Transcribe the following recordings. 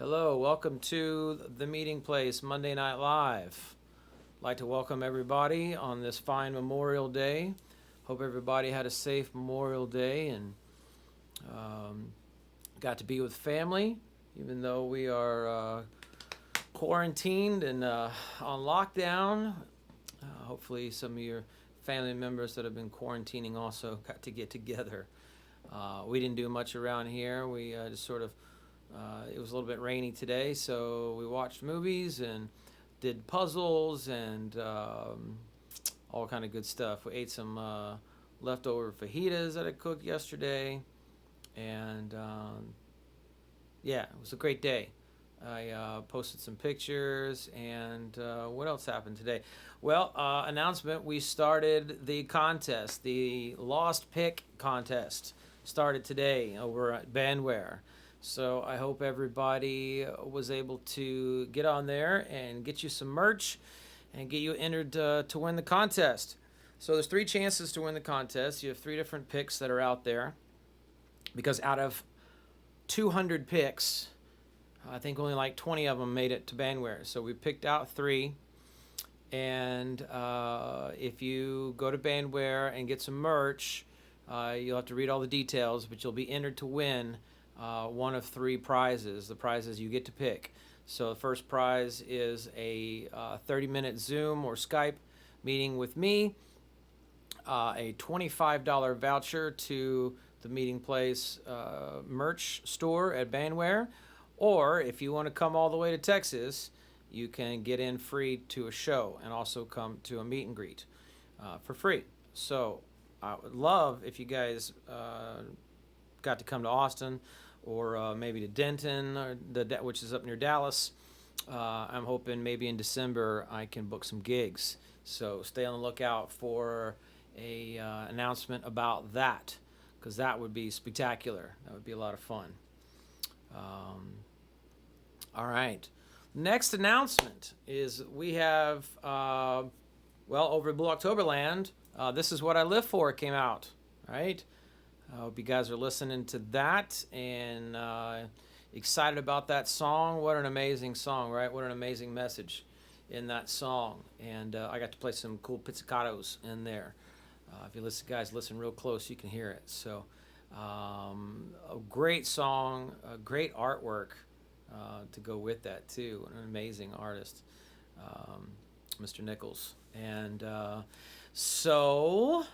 Hello, welcome to the meeting place, Monday Night Live. I'd like to welcome everybody on this fine Memorial Day. Hope everybody had a safe Memorial Day and got to be with family, even though we are quarantined and on lockdown. Hopefully some of your family members that have been quarantining also got to get together. We didn't do much around here. We just sort of it was a little bit rainy today, so we watched movies and did puzzles and all kind of good stuff. We ate some leftover fajitas that I cooked yesterday, and yeah, it was a great day. I posted some pictures, and what else happened today? Well, announcement, we started the contest. The Lost Pick contest started today over at Bandware. So I hope everybody was able to get on there and get you some merch and get you entered to win the contest. So there's 3 chances to win the contest. You have 3 different picks that are out there, because out of 200 picks, I think only like 20 of them made it to Bandware. So we picked out 3. And if you go to Bandware and get some merch, you'll have to read all the details, but you'll be entered to win one of 3 prizes. The prizes you get to pick. So the first prize is a 30-minute Zoom or Skype meeting with me, a $25 voucher to the Meeting Place merch store at Bandware, or if you want to come all the way to Texas, you can get in free to a show and also come to a meet and greet for free. So I would love if you guys got to come to Austin, or maybe to Denton, or which is up near Dallas. I'm hoping maybe in December I can book some gigs. So stay on the lookout for a announcement about that, because that would be spectacular. That would be a lot of fun. All right. Next announcement is we have, well, over at Blue Octoberland, This Is What I Live For came out, right? I hope you guys are listening to that and excited about that song. What an amazing song, right? What an amazing message in that song. And I got to play some cool pizzicatos in there. If you guys listen real close, you can hear it. So a great song, a great artwork to go with that too. An amazing artist, Mr. Nichols. And so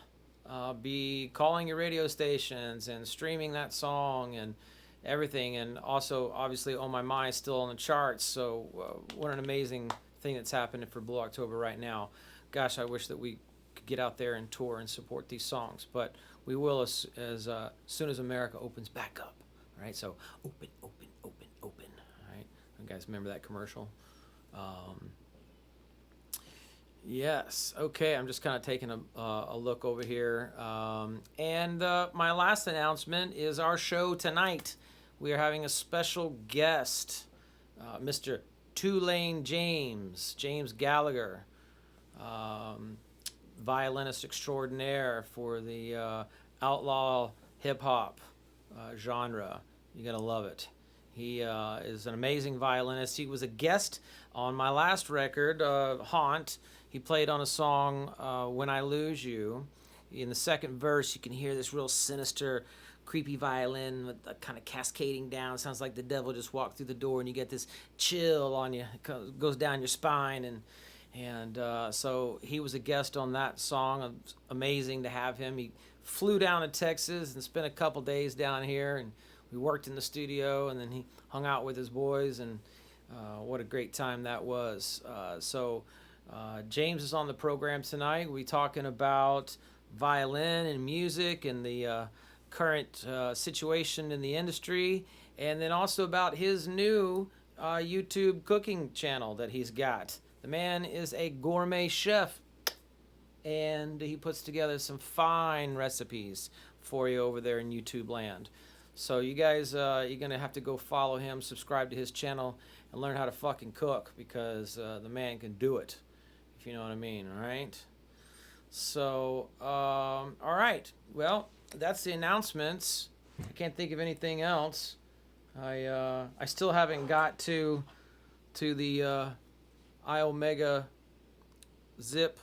be calling your radio stations and streaming that song and everything. And also, obviously, Oh My My is still on the charts. So what an amazing thing that's happening for Blue October right now. Gosh, I wish that we could get out there and tour and support these songs. But we will as soon as America opens back up. All right, so open, open, open, open. All right, you guys remember that commercial? Yes. Okay. I'm just kind of taking a look over here. And my last announcement is our show tonight. We are having a special guest, Mr. Tulane James Gallagher, violinist extraordinaire for the outlaw hip-hop genre. You're going to love it. He is an amazing violinist. He was a guest on my last record, Haunt. He played on a song, When I Lose You. In the second verse, you can hear this real sinister, creepy violin with kind of cascading down. It sounds like the devil just walked through the door, and you get this chill on you. It goes down your spine. And so he was a guest on that song. It was amazing to have him. He flew down to Texas and spent a couple days down here, and we worked in the studio, and then he hung out with his boys, and what a great time that was. James is on the program tonight. We'll be talking about violin and music and the current situation in the industry, and then also about his new YouTube cooking channel that he's got. The man is a gourmet chef, and he puts together some fine recipes for you over there in YouTube land. So you guys, you're going to have to go follow him, subscribe to his channel, and learn how to fucking cook, because the man can do it, if you know what I mean, all right? So, all right. Well, that's the announcements. I can't think of anything else. I still haven't got to the iOmega zip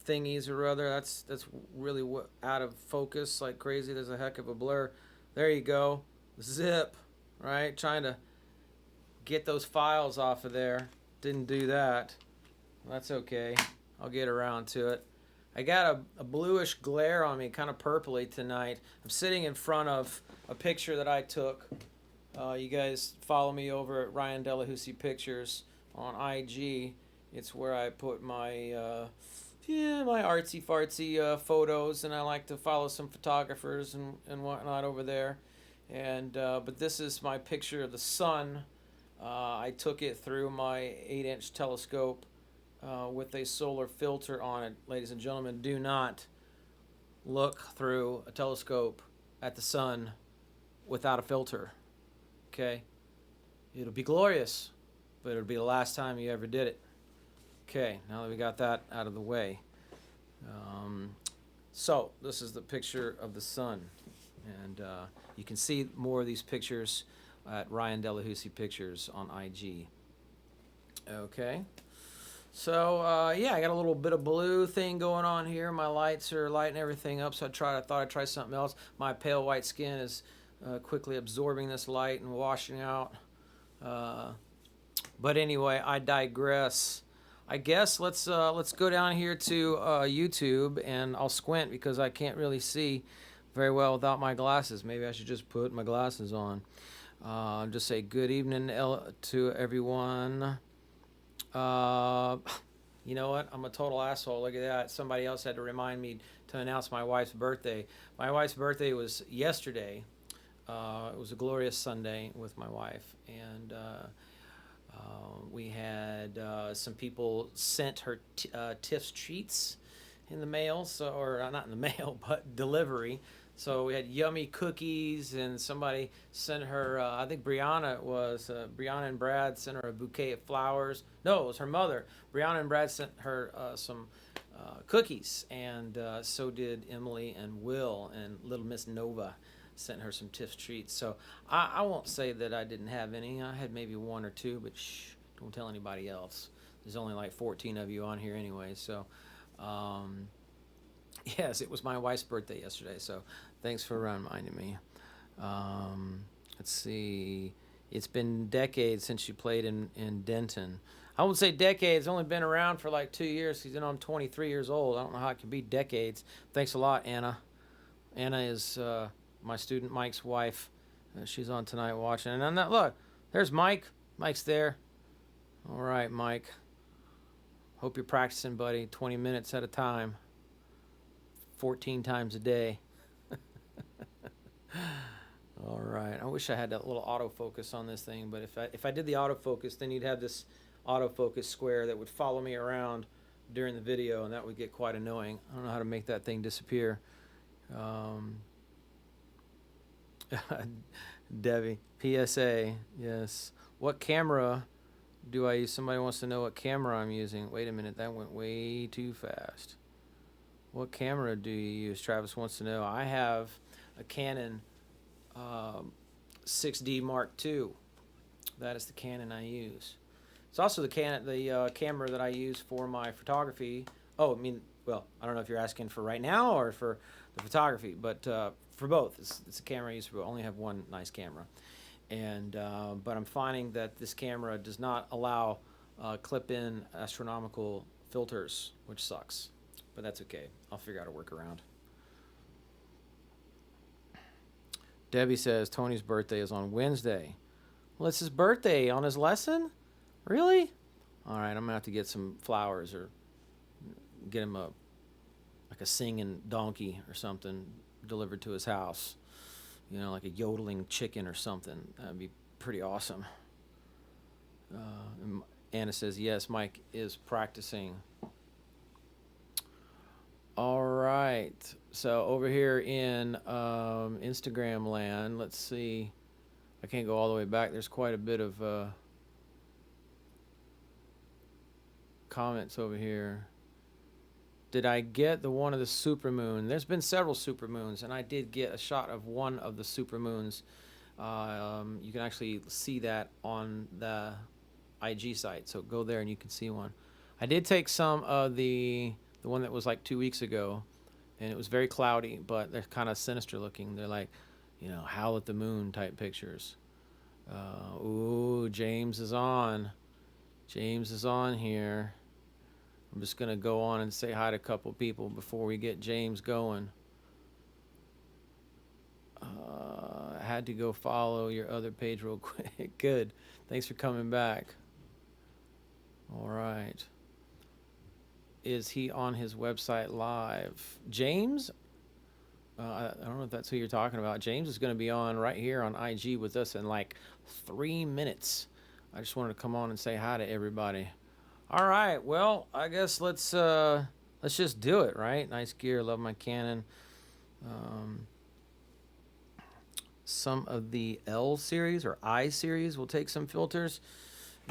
thingies or other. That's really out of focus like crazy. There's a heck of a blur. There you go. Zip, right? Trying to get those files off of there. Didn't do that. That's okay. I'll get around to it. I got a bluish glare on me, kind of purpley tonight. I'm sitting in front of a picture that I took. You guys follow me over at Ryan Delahousie Pictures on IG. It's where I put my my artsy fartsy photos, and I like to follow some photographers and whatnot over there. And but this is my picture of the sun. I took it through my 8-inch telescope with a solar filter on it. Ladies and gentlemen, do not look through a telescope at the sun without a filter. Okay? It'll be glorious, but it'll be the last time you ever did it. Okay, now that we got that out of the way. So, this is the picture of the sun. And you can see more of these pictures at Ryan Delahousie Pictures on IG. Okay. So, yeah, I got a little bit of blue thing going on here. My lights are lighting everything up, so I thought I'd try something else. My pale white skin is quickly absorbing this light and washing out. But anyway, I digress. I guess let's go down here to YouTube, and I'll squint because I can't really see very well without my glasses. Maybe I should just put my glasses on. Just say good evening to everyone. You know what? I'm a total asshole. Look at that. Somebody else had to remind me to announce my wife's birthday. My wife's birthday was yesterday. It was a glorious Sunday with my wife, and we had some people sent her Tiff's treats in the mail, or not in the mail, but delivery. So we had yummy cookies, and somebody sent her, I think Brianna and Brad sent her a bouquet of flowers. No, it was her mother. Brianna and Brad sent her some cookies, and so did Emily and Will, and little Miss Nova sent her some Tiff's treats. So I won't say that I didn't have any. I had maybe one or two, but shh, don't tell anybody else. There's only like 14 of you on here anyway, so... yes, it was my wife's birthday yesterday, so thanks for reminding me. Let's see. It's been decades since she played in Denton. I won't say decades. It's only been around for like 2 years. You know, I'm 23 years old. I don't know how it can be decades. Thanks a lot, Anna. Anna is my student Mike's wife. She's on tonight watching. And then look, there's Mike. Mike's there. All right, Mike. Hope you're practicing, buddy. 20 minutes at a time. 14 times a day. All right. I wish I had that little autofocus on this thing, but if I did the autofocus, then you'd have this autofocus square that would follow me around during the video, and that would get quite annoying. I don't know how to make that thing disappear. Debbie, PSA, yes. What camera do I use? Somebody wants to know what camera I'm using. Wait a minute, that went way too fast. What camera do you use? Travis wants to know. I have a Canon 6D Mark II. That is the Canon I use. It's also the camera that I use for my photography. Oh, I mean, well, I don't know if you're asking for right now or for the photography, but for both. It's a camera I use for. I only have one nice camera, and but I'm finding that this camera does not allow clip-in astronomical filters, which sucks. But that's okay. I'll figure out a workaround. Debbie says Tony's birthday is on Wednesday. Well, it's his birthday on his lesson? Really? All right, I'm going to have to get some flowers or get him a singing donkey or something delivered to his house. You know, like a yodeling chicken or something. That'd be pretty awesome. Anna says, yes, Mike is practicing. All right, so over here in Instagram land, let's see. I can't go all the way back. There's quite a bit of comments over here. Did I get the one of the supermoon? There's been several supermoons, and I did get a shot of one of the supermoons You can actually see that on the IG site. So go there and you can see one. I did take some of the one that was like 2 weeks ago, and it was very cloudy, but they're kind of sinister looking. They're like, Howl at the Moon type pictures. Ooh, James is on. James is on here. I'm just going to go on and say hi to a couple people before we get James going. I had to go follow your other page real quick. Good. Thanks for coming back. All right. Is he on his website live? James? I don't know if that's who you're talking about. James is going to be on right here on IG with us in like 3 minutes. I just wanted to come on and say hi to everybody. All right. Well, I guess let's just do it, right? Nice gear. Love my Canon. Some of the L series or I series will take some filters.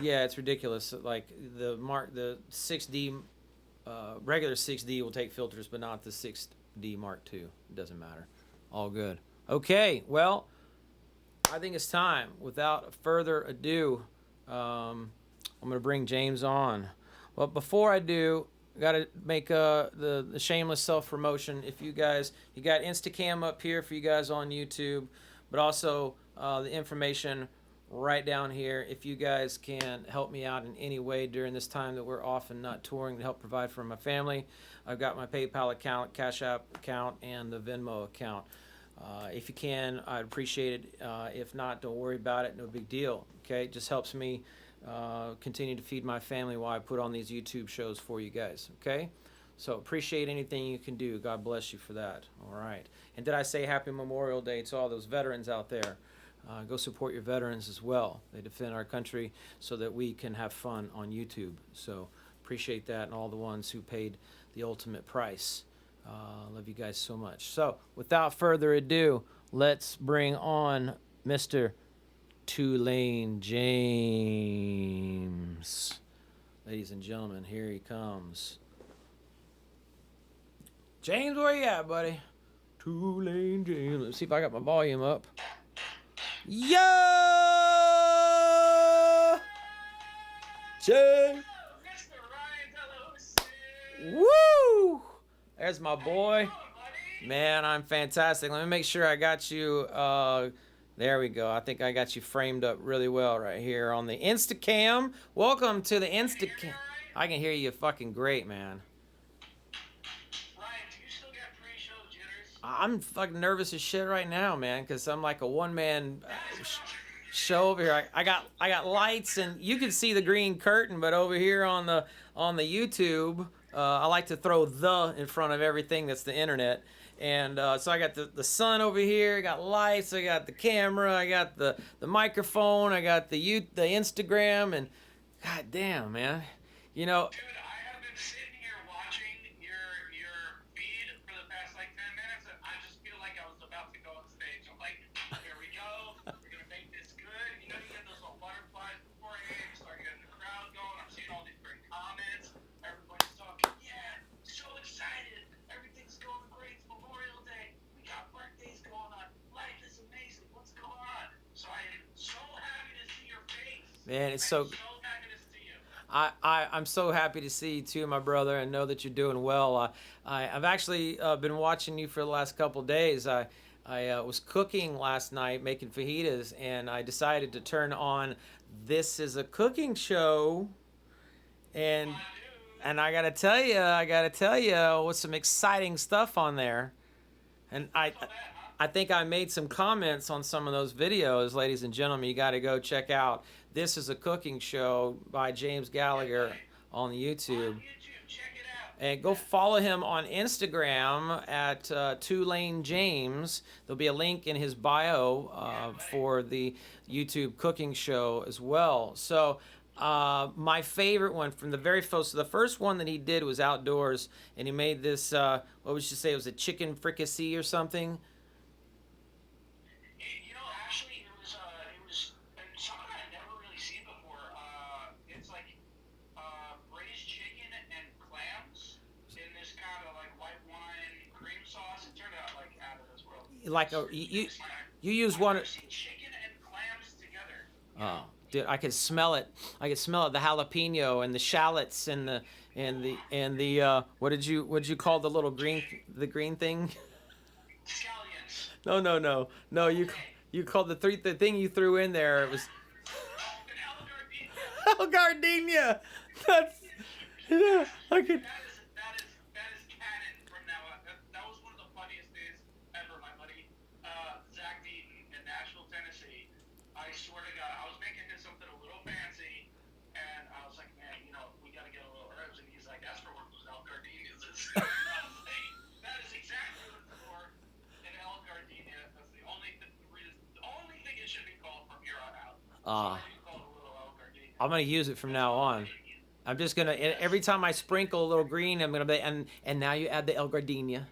Yeah, it's ridiculous. Like the 6D, regular 6D will take filters, but not the 6D Mark II. It doesn't matter. All good. Okay, well, I think it's time. Without further ado, I'm going to bring James on. Well, before I do, I got to make the shameless self-promotion. If you got Instacam up here for you guys on YouTube, but also the information right down here. If you guys can help me out in any way during this time that we're off and not touring to help provide for my family, I've got my PayPal account, Cash App account, and the Venmo account. If you can, I'd appreciate it. If not, don't worry about it. No big deal. Okay, it just helps me continue to feed my family while I put on these YouTube shows for you guys. Okay, so appreciate anything you can do. God bless you for that. All right. And did I say Happy Memorial Day to all those veterans out there? Go support your veterans as well. They defend our country so that we can have fun on YouTube. So appreciate that, and all the ones who paid the ultimate price. Love you guys so much. So without further ado, let's bring on Mr. Tulane James. Ladies and gentlemen, here he comes. James, where you at, buddy? Tulane James. Let's see if I got my volume up. Yo! James! Woo! There's my boy. Man, I'm fantastic. Let me make sure I got you. There we go. I think I got you framed up really well right here on the Instacam. Welcome to the Instacam. I can hear you fucking great, man. I'm fucking nervous as shit right now, man, because I'm like a one-man show over here. I got lights, and you can see the green curtain, but over here on the YouTube, I like to throw "the" in front of everything that's the internet. And so I got the sun over here, I got lights, I got the camera, I got the microphone, I got the Instagram, and god damn, man, you know. Dude, I have been sitting here watching your feed for the past like 10 minutes, and I just feel like I was about to go on stage. I'm like, here we go, we're gonna make this good. You know, you get those little butterflies beforehand, you start getting the crowd going. I'm seeing all these great comments. Everybody's talking, yeah, so excited. Everything's going great. It's Memorial Day. We got birthdays going on. Life is amazing. What's going on? So I am so happy to see your face. Man, it's so happy to see you. I'm so happy to see you too, my brother, and know that you're doing well. I've actually been watching you for the last couple of days. I was cooking last night, making fajitas, and I decided to turn on This Is a Cooking Show, and I gotta tell you, with some exciting stuff on there, and I think I made some comments on some of those videos, ladies and gentlemen. You got to go check out This Is a Cooking Show by James Gallagher on YouTube. And go follow him on Instagram at Tulane James. There'll be a link in his bio for the YouTube cooking show as well. So my favorite one from the very first, so the first one that he did was outdoors, and he made this, what would you say, it was a chicken fricassee or something? Actually, it was something I had never really seen before. It's like braised chicken and clams in this kind of like white wine cream sauce. It turned out like out of this world. Like you use one. Chicken Oh, dude, I could smell it. I could smell it. The jalapeno and the shallots and the what did you call the little green thing? Scallions. No, no, no, no. Okay. You called the thing you threw in there. It was Oh, an El Gardenia. oh, gardenia. That's yeah. I could. That is canon from now on. That was one of the funniest days ever, my buddy. Zach Deaton in Nashville, Tennessee. I swear to God, I was making him something a little fancy, and I was like, man, we got to get a little herbs, and he's like, that's for one of those El Gardenias. And I was like, that is exactly what it's for. An El Gardenia. That's the only thing it should be called from here on out. So Uh, I do call it a little El Gardenia. I'm gonna use it from now on. I'm just gonna Yes. every time I sprinkle a little green, I'm gonna be and now you add the El Gardenia.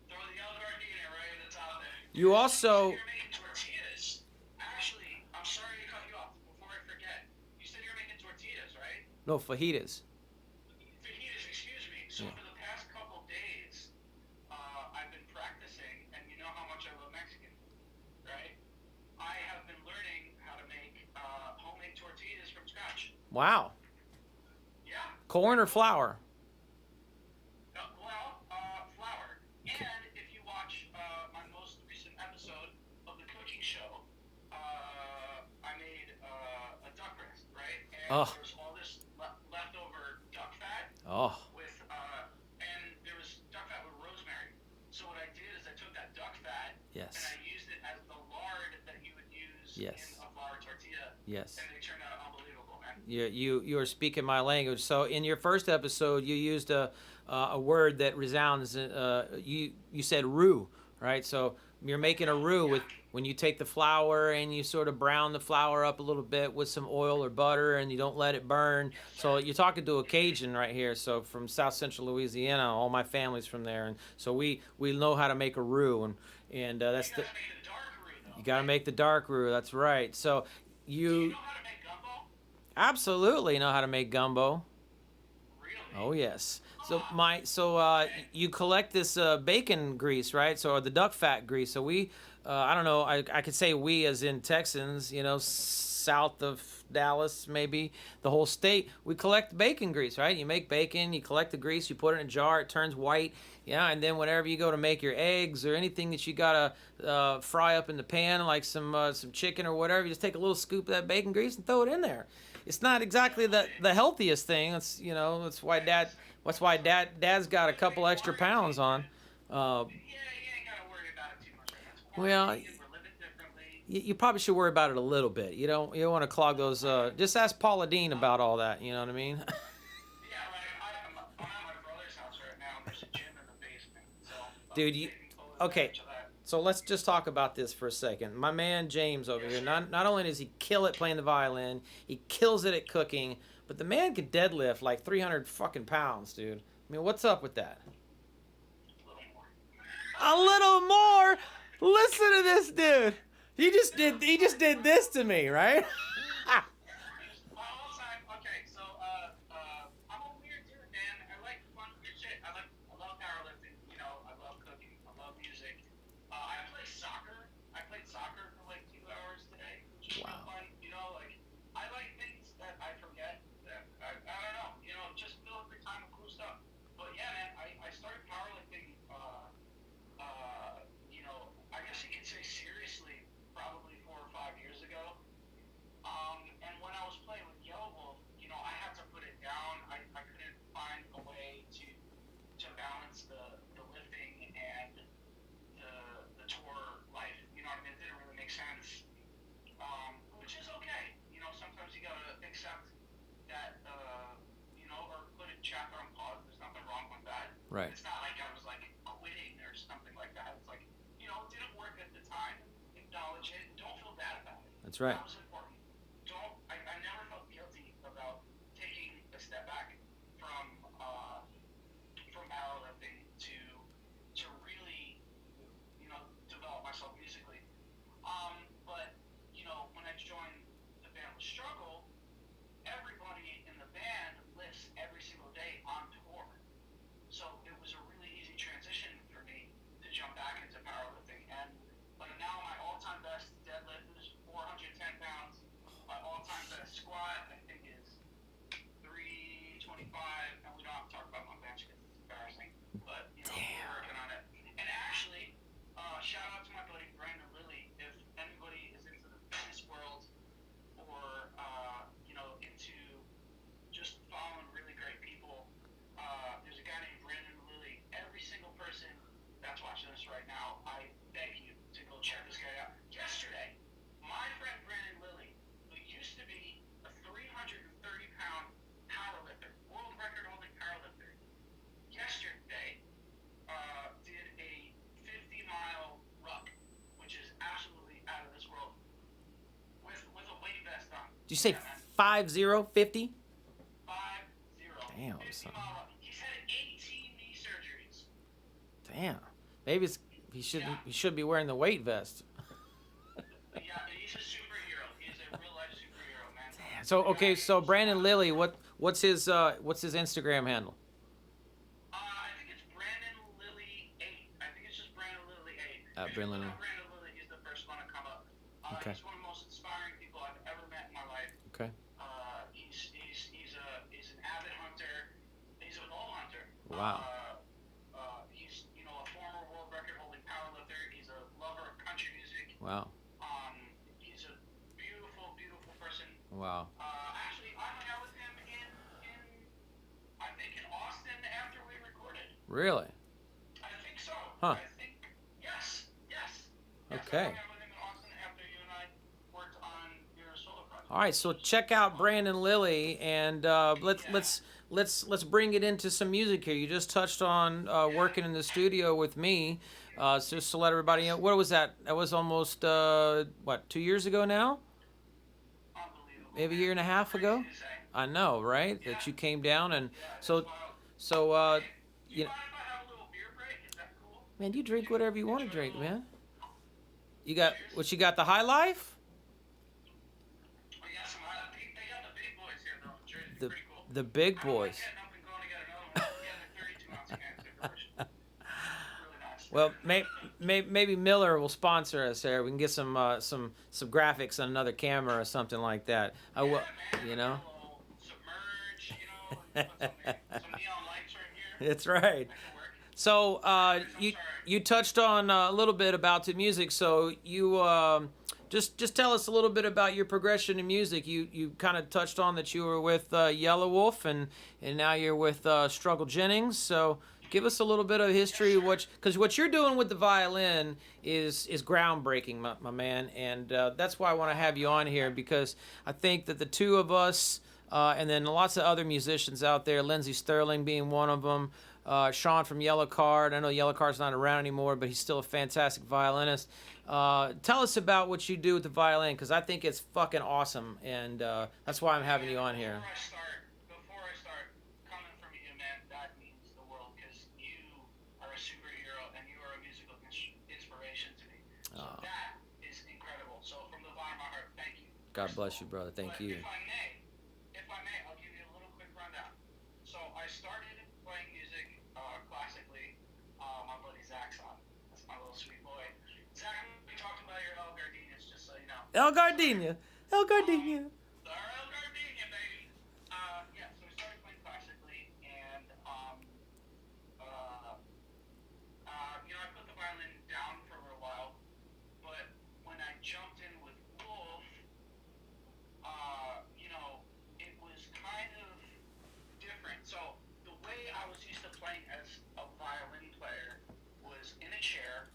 Throw the El Gardenia right at the top there. You You said also you're making tortillas. Actually, I'm sorry to cut you off before I forget. You said you're making tortillas, right? no fajitas. Fajitas, excuse me. So Yeah. for the past couple days, I've been practicing, and you know how much I love Mexican, right? I have been learning how to make homemade tortillas from scratch. Wow. Yeah. Corn or flour? Flour. Okay. And if you watch my most recent episode of the cooking show, I made a duck breast, right? And Oh. there's all this leftover duck fat Oh. and there was duck fat with rosemary. So what I did is I took that duck fat and Yes. I used it as the lard that you would use Yes. in a flour tortilla, Yes. and they turned out unbelievable, man. You are speaking my language. So in your first episode, you used a word that resounds. You said roux, right? So you're making a roux with when you take the flour and you sort of brown the flour up a little bit with some oil or butter, and you don't let it burn. So you're talking to a Cajun right here. So from South Central Louisiana, all my family's from there, and so we know how to make a roux, and that's You the gotta make the dark roux though. you got to right? make the dark roux. That's right. So Do you you know how to make gumbo? absolutely know how to make gumbo. Really? Oh yes. You collect this bacon grease, right? So or the duck fat grease. So I don't know. I could say we as in Texans, south of Dallas, maybe the whole state. We collect bacon grease, right? You make bacon, you collect the grease, you put it in a jar, it turns white. Yeah, and then whenever you go to make your eggs or anything that you gotta fry up in the pan, like some chicken or whatever, you just take a little scoop of that bacon grease and throw it in there. It's not exactly the healthiest thing. That's why dad's got a couple extra pounds on. Uh, Yeah, you ain't gotta worry about it too much. Right? It's well, quarantine, we're living differently. you probably should worry about it a little bit. You don't want to clog those. Just ask Paula Dean about all that. You know what I mean? Yeah, right. I'm at my brother's house right now. There's a gym in the basement, so Dude, taking full okay. advantage of that. So let's just talk about this for a second. My man James over Yes, here. sir. Not only does he kill it playing the violin, he kills it at cooking. But the man could deadlift like 300 fucking pounds, dude. I mean, what's up with that? A little more. A little more. Listen to this dude. He just did this to me, right? My all-time. Okay, so I'm a weird dude, man. I like fun, weird shit. I love powerlifting. I love cooking. I love music. I play soccer. I played soccer for like 2 hours today, which is real Wow. fun. Like I like things that I forget. That I don't know. Just fill up the time with cool stuff. But yeah, man, I started powerlifting. I guess you could say seriously, probably 4 or 5 years ago. And when I was playing with Yellow Wolf, I had to put it down. I couldn't find a way to balance the lifting and the tour life. You know what I mean? It didn't really make sense. Which is okay. Sometimes you gotta accept that, or put a chapter on pause. There's nothing wrong with that. Right. It's not like I was like quitting or something like that. It's like, it didn't work at the time. Acknowledge it. Don't feel bad about it. That's right. That was important. I never felt guilty about taking a step back from powerlifting to really, develop myself musically. But when I joined the band with Struggle, everybody in the band lifts every single day on tour. So it was a really easy transition for me to jump back into powerlifting. And like now my all-time best deadlift is 410 pounds. Did you say Yeah, man. 50, 50? 50. Damn, 50 son. mile. He's had 18 knee surgeries. Damn. Maybe Yeah. he should be wearing the weight vest. Yeah, he's a superhero. He's a real life superhero, man. So The okay, guy so is Brandon Lilly, what's his Instagram handle? I think it's Brandon Lilly 8. I think it's just Brandon Lilly 8. If you Brandon look Lilly. up Brandon Lilly, he's the first one to come up. Okay. He's one of the most inspiring people I've ever met in my life. Okay. He's an avid hunter. He's a bow hunter. Wow. He's a former world record holding powerlifter. He's a lover of country music. Wow. He's a beautiful, beautiful person. Wow. Actually, I hung out with him in I think in Austin after we recorded. Really? I think so. Huh. I think yes. Okay. I hung out with him in Austin after you and I worked on your solo project. All right, so check out Brandon Lilly, and let's bring it into some music here. You just touched on working in the studio with me, so just to let everybody know. What was that? That was almost 2 years ago now? Unbelievable. Maybe a year and a half Crazy ago. to say. I know, right? That you came down, and Yeah, it's so wild. so Do you you mind if I have a little beer break? Is that cool? man, you drink whatever you want to drink, man. You got what? You got the High Life? We got some. They got the big boys here though. Jersey's The pretty cool. the big I don't like boys. getting up and going to get another one. Yeah, they're 32 ounce cans. They're delicious. Really nice. Well, maybe Miller will sponsor us there. We can get some graphics on another camera or something like that. I will, Man, you know. a little submerge, put some neon lights right here. That's right. That can work. So you touched on a little bit about the music. So you just tell us a little bit about your progression in music. You kind of touched on that you were with Yellow Wolf and now you're with Struggle Jennings. So give us a little bit of history, because what you're doing with the violin is groundbreaking, my man, and that's why I want to have you on here, because I think that the two of us, and then lots of other musicians out there, Lindsey Sterling being one of them, Sean from Yellow Card. I know Yellow Card's not around anymore, but he's still a fantastic violinist. Tell us about what you do with the violin, because I think it's fucking awesome, and that's why I'm having you on here. Before I start, coming from you, man, that means the world, because you are a superhero and you are a musical inspiration to me. So that is incredible. So from the bottom of my heart, thank you. God bless you, brother. Thank But you. If I may, I'll give you a little quick rundown. So I started playing music classically. My buddy Zach's on. That's my little sweet boy. Zach, we talked about your El Gardenias, just so you know. El Gardenia. El Gardenia. The El Gardenia, baby. Yeah, so we started playing classically, and I put the violin down for a little while, but when I jumped in with Wolf, it was kind of different. So the way I was used to playing as a violin player was in a chair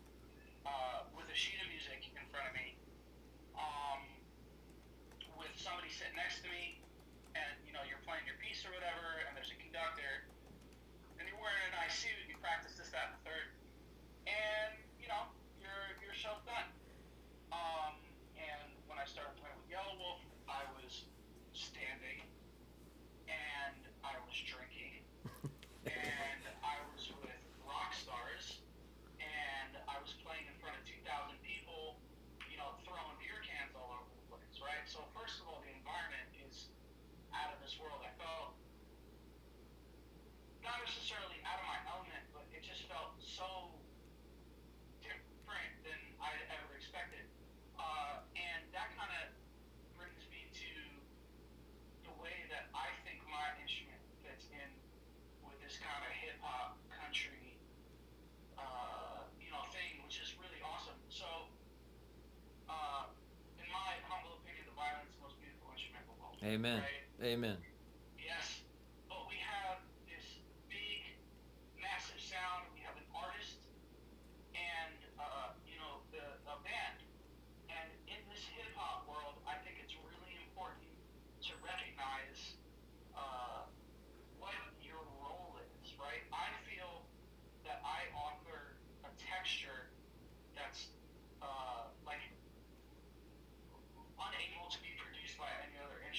with a sheet of music in front of me, with somebody sitting next to me, and you're playing your piece or whatever, and there's a conductor, and you're wearing a nice suit, you practice this, that, and the third, and your show's done. And when I started playing with Yellow Wolf, I was standing, and I was drinking, and I was with rock stars, and I was playing in front of 2,000 people, throwing beer cans all over the place, right? So first of all, the environment is out of this world. I felt not necessarily out of my element, but it just felt so different than I'd ever expected. And that kind of brings me to the way that I think my instrument fits in with this kind of hip hop country, thing, which is really awesome. So, in my humble opinion, the violin's the most beautiful instrument of all. Amen. Right? Amen. Yes, but we have this big, massive sound. We have an artist, and a band. And in this hip hop world, I think it's really important to recognize what your role is. Right? I feel that I offer a texture that's unable to be produced by any other instrument.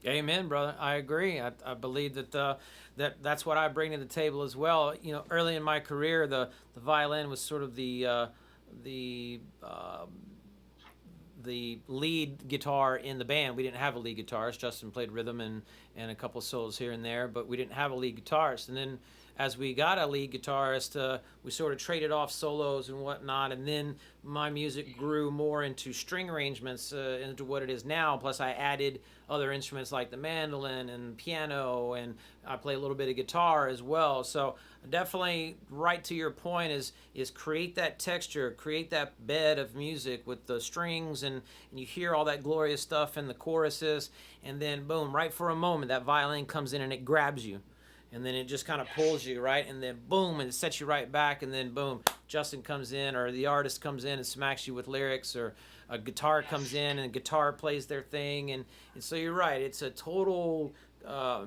Amen, brother. I agree. I believe that that's what I bring to the table as well. You know, early in my career, the violin was sort of the the lead guitar in the band. We didn't have a lead guitarist. Justin played rhythm and a couple of solos here and there, but we didn't have a lead guitarist. And then as we got a lead guitarist, we sort of traded off solos and whatnot. And then my music grew more into string arrangements, into what it is now. Plus, I added other instruments like the mandolin and piano, and I play a little bit of guitar as well. So definitely, right to your point, is create that texture, create that bed of music with the strings, and you hear all that glorious stuff in the choruses, and then boom, right for a moment, that violin comes in and it grabs you. And then it just kind of pulls you, right? And then boom, and it sets you right back. And then boom, Justin comes in, or the artist comes in and smacks you with lyrics, or a guitar comes in and guitar plays their thing. And so you're right, it's a total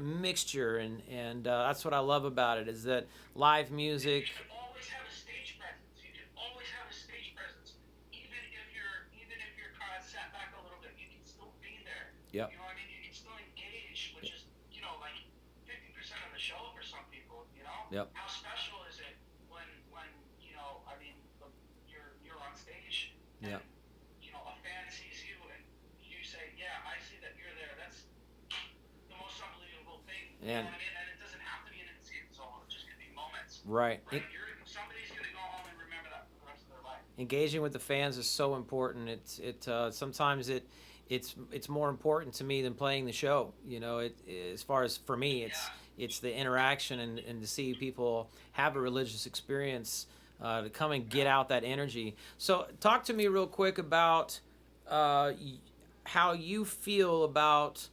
mixture. And that's what I love about it, is that live music. You can always have a stage presence. You can always have a stage presence, even if you're kind of sat back a little bit. You can still be there. Yep. You know what I mean? You can still engage, which is like 50% of the show for some people. Yep. How special is it when I mean you're on stage and Yep. a fan sees you and you say, yeah, I see that you're there. That's the most unbelievable thing. You And know what I mean? And it doesn't have to be an insane solo. It just could be moments. right. Right? Somebody's gonna go home and remember that for the rest of their life. Engaging with the fans is so important. Sometimes it's more important to me than playing the show. You know, as far as for me, it's the interaction, and to see people have a religious experience, to come and get out that energy. So talk to me real quick about how you feel about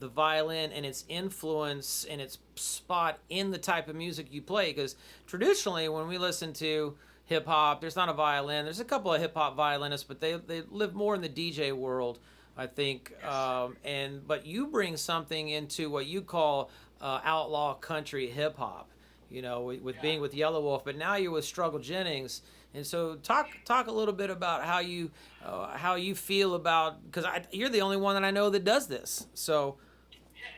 the violin and its influence and its spot in the type of music you play, because traditionally when we listen to hip hop, there's not a violin. There's a couple of hip hop violinists, but they live more in the DJ world, I think. But you bring something into what you call outlaw country hip hop, with being with Yellow Wolf, but now you're with Struggle Jennings. And so talk a little bit about how you feel about, because you're the only one that I know that does this. So Yeah,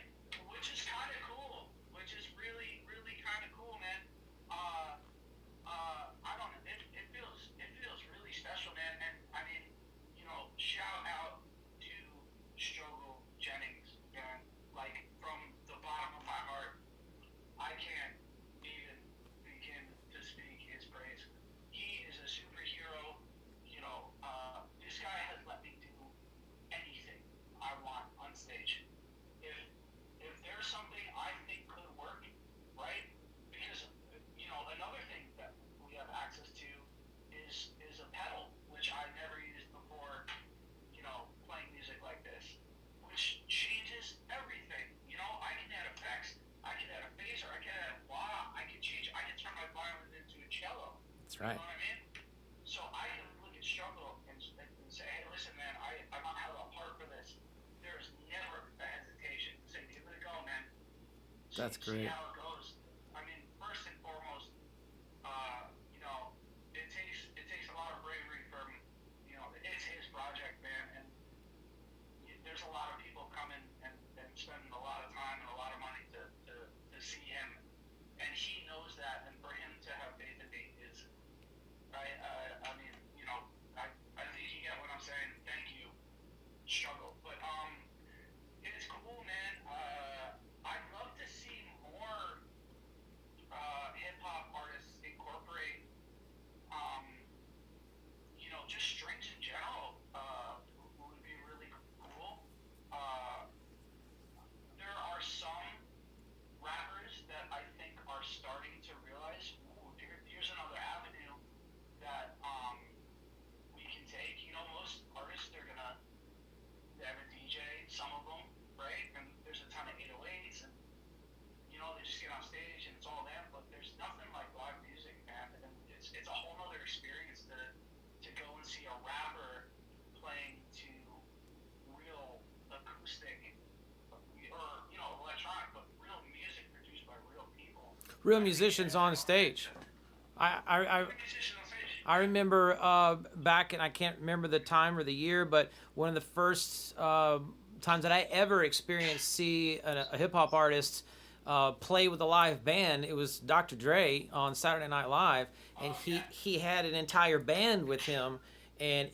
which is kind of cool. Which is really, really kind of cool, man. I don't know. It feels really special, man. And I mean, shout out to Struggle Jennings, man. Like from the bottom of my heart, I can't even begin to speak his praise. He is a superhero. This guy has let me do anything I want on stage. If if there's something I think could work, right? Because another thing that we have access to is a pedal, which I never used before. Playing music like this, which changes everything. I can add effects, I can add a phaser, I can add a wah, I can turn my violin into a cello. that's You right. know what I mean? So I can look at Struggle and say, hey, listen, man, I don't have a part for this. There's never a hesitation to say, give it a go, man. That's See great. how it goes. I mean, first and foremost, it takes a lot of bravery from, it's his project, man, and there's a lot of people coming and spending a lot of time and a lot of money to see him, and he knows that, and for him to have faith in me is, I mean, I think you get what I'm saying. Thank you, Struggle. But it's cool, man. I'd love to see more hip hop artists incorporate, just strings in general. Would be really cool. Uh, there are some rappers that I think are starting to realize, ooh, here's another avenue that we can take. Most artists, they have a DJ, some of them, right? And there's a ton of 808s, and they just get on stage and it's all them. But there's nothing like live music, man. And it's a whole other experience to go and see a rapper playing to real acoustic or electronic, but real music produced by real people. Real musicians on stage. I Musicians on stage. I remember back, and I can't remember the time or the year, but one of the first times that I ever experienced see a hip hop artist play with a live band. It was Dr. Dre on Saturday Night Live, and he had an entire band with him, and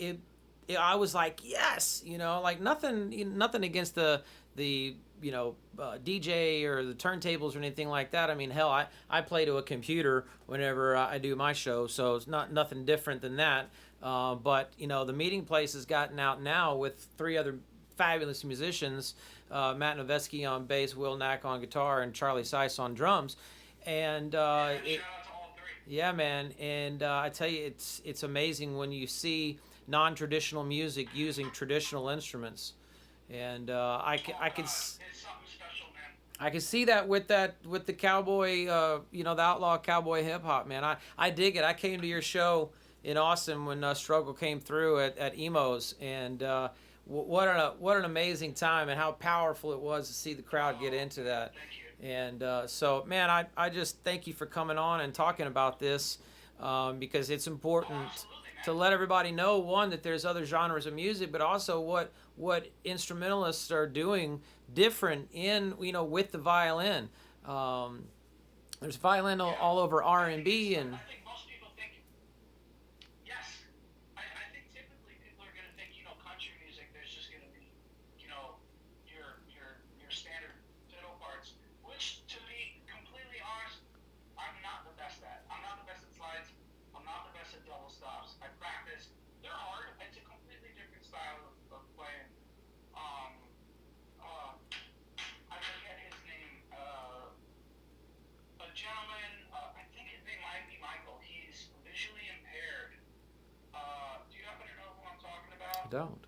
I was like, yes, like nothing against the DJ or the turntables or anything like that. I mean, hell, I play to a computer whenever I do my show, so it's nothing different than that. But the meeting place has gotten out now with three other fabulous musicians, Matt Novetzke on bass, Will Knack on guitar, and Charlie Seiss on drums. And shout out to all three. yeah, man, and I tell you, it's amazing when you see non-traditional music using traditional instruments, and I can It's something special, man. I can see that with the cowboy, the outlaw cowboy hip hop, man. I dig it. I came to your show in Austin when Struggle came through at Emo's, and what an amazing time, and how powerful it was to see the crowd get into that. Thank you. And so, man, I just thank you for coming on and talking about this, because it's important Absolutely, man. to let everybody know, one, that there's other genres of music, but also what instrumentalists are doing different in with the violin. There's violin all over R&B and I think most people think, yes. I think typically people are going to think, country music, there's just going to be, your standard fiddle parts, which, to be completely honest, I'm not the best at. I'm not the best at slides. I'm not the best at double stops. I practice. They're hard. It's a completely different style of playing. I forget his name. A gentleman, I think his name might be Michael. He's visually impaired. Do you happen to know who I'm talking about? don't.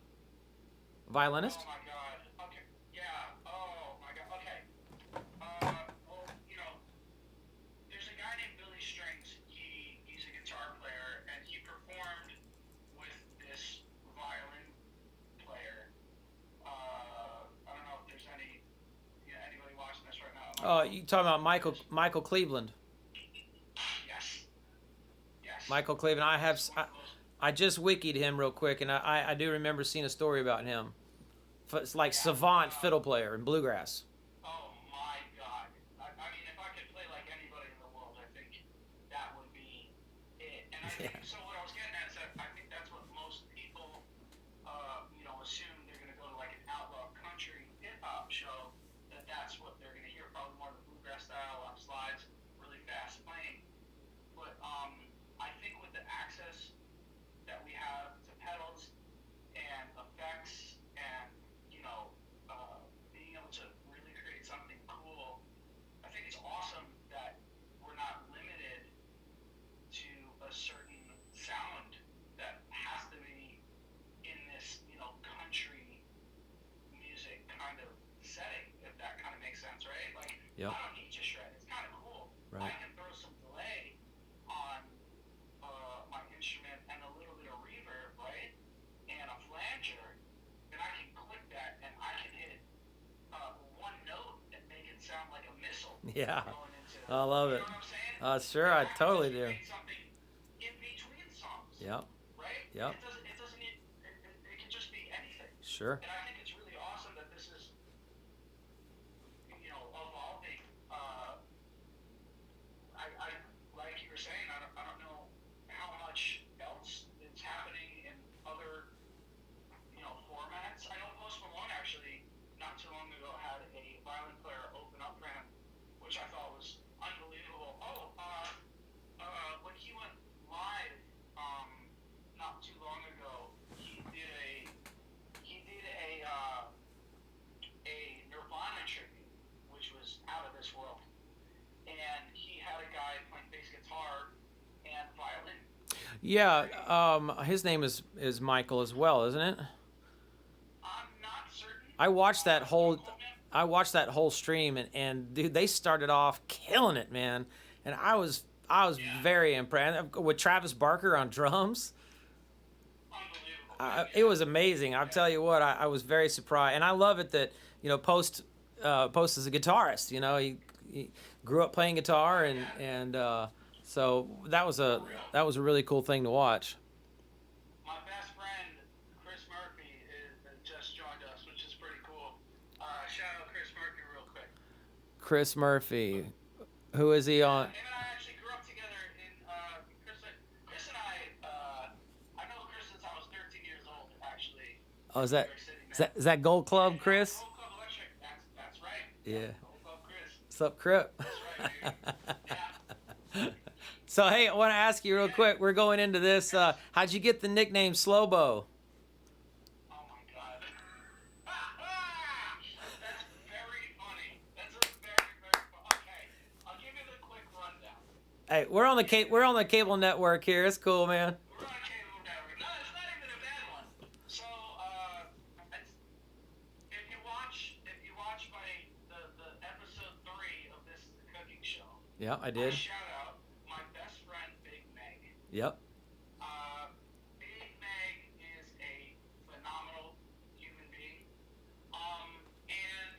Violinist? Oh my God. Okay. Yeah. Oh my God. Okay. Well, there's a guy named Billy Strings. He's a guitar player, and he performed with this violin player. I don't know if there's anybody watching this right now. You talking about Michael Cleveland? Yes. Yes. Michael Cleveland. I just wikied him real quick, and I do remember seeing a story about him. It's like savant fiddle player in bluegrass. Oh my God. I mean, if I could play like anybody in the world, I think that would be it. And I think, so what I was getting at is that I think that's what most people, assume they're going to go to like an outlaw country hip hop show, that's what they're going to hear, probably more of the bluegrass style on slides, really fast playing. But I think with the access that we have to pedals and effects and being able to really create something cool, I think it's awesome that we're not limited to a certain sound that has to be in this country music kind of setting, if that kind of makes sense, right? Like, Yep. I don't need to shred. It's kind of cool. Right. I can throw some delay on my instrument and a little bit of reverb, right? And a flanger, and I can click that, and I can hit one note and make it sound like a missile. Yeah. Going into, I love it. You know what I'm saying? Sure, I totally do. Create something in between songs, Yep. right? Yep. It doesn't need. It can just be anything. Sure. And I think it's really awesome that this is, evolving. I like you were saying, I don't know how much else is happening in other, formats. I know Post Malone actually, not too long ago, had a violin player open up for him, which I thought was unbelievable. When he went live, not too long ago, he did a Nirvana tribute, which was out of this world. And he had a guy playing bass guitar and violin. Yeah. His name is Michael as well, isn't it? I'm not certain. I watched that whole. Don't quote me. I watched that whole stream, and dude, they started off killing it, man. And I was very impressed with Travis Barker on drums. Unbelievable. It was amazing. I'll tell you what, I was very surprised, and I love it that Post is a guitarist. He grew up playing guitar, and so that was a really cool thing to watch. My best friend Chris Murphy just joined us, which is pretty cool. Chris Murphy. Who is he on? Him and I actually grew up together in Chris and I know Chris since I was 13 years old, actually. Oh, is New that York City, man. is that Gold Club, Yeah, Chris? Gold Club Electric. That's right. Yeah. Gold Club Chris. What's up, Crip? That's right, dude. Yeah. So hey, I want to ask you real quick. We're going into this. How'd you get the nickname Slobo? Oh my God. That's very funny. That's a very, very Okay, I'll give you the quick rundown. Hey, we're on the cable network here. It's cool, man. We're on cable network. No, it's not even a bad one. So, if you watch the episode 3 of this cooking show, Yeah, I I did. shout out my best friend Big Meg. Yep. Big Meg is a phenomenal human being. And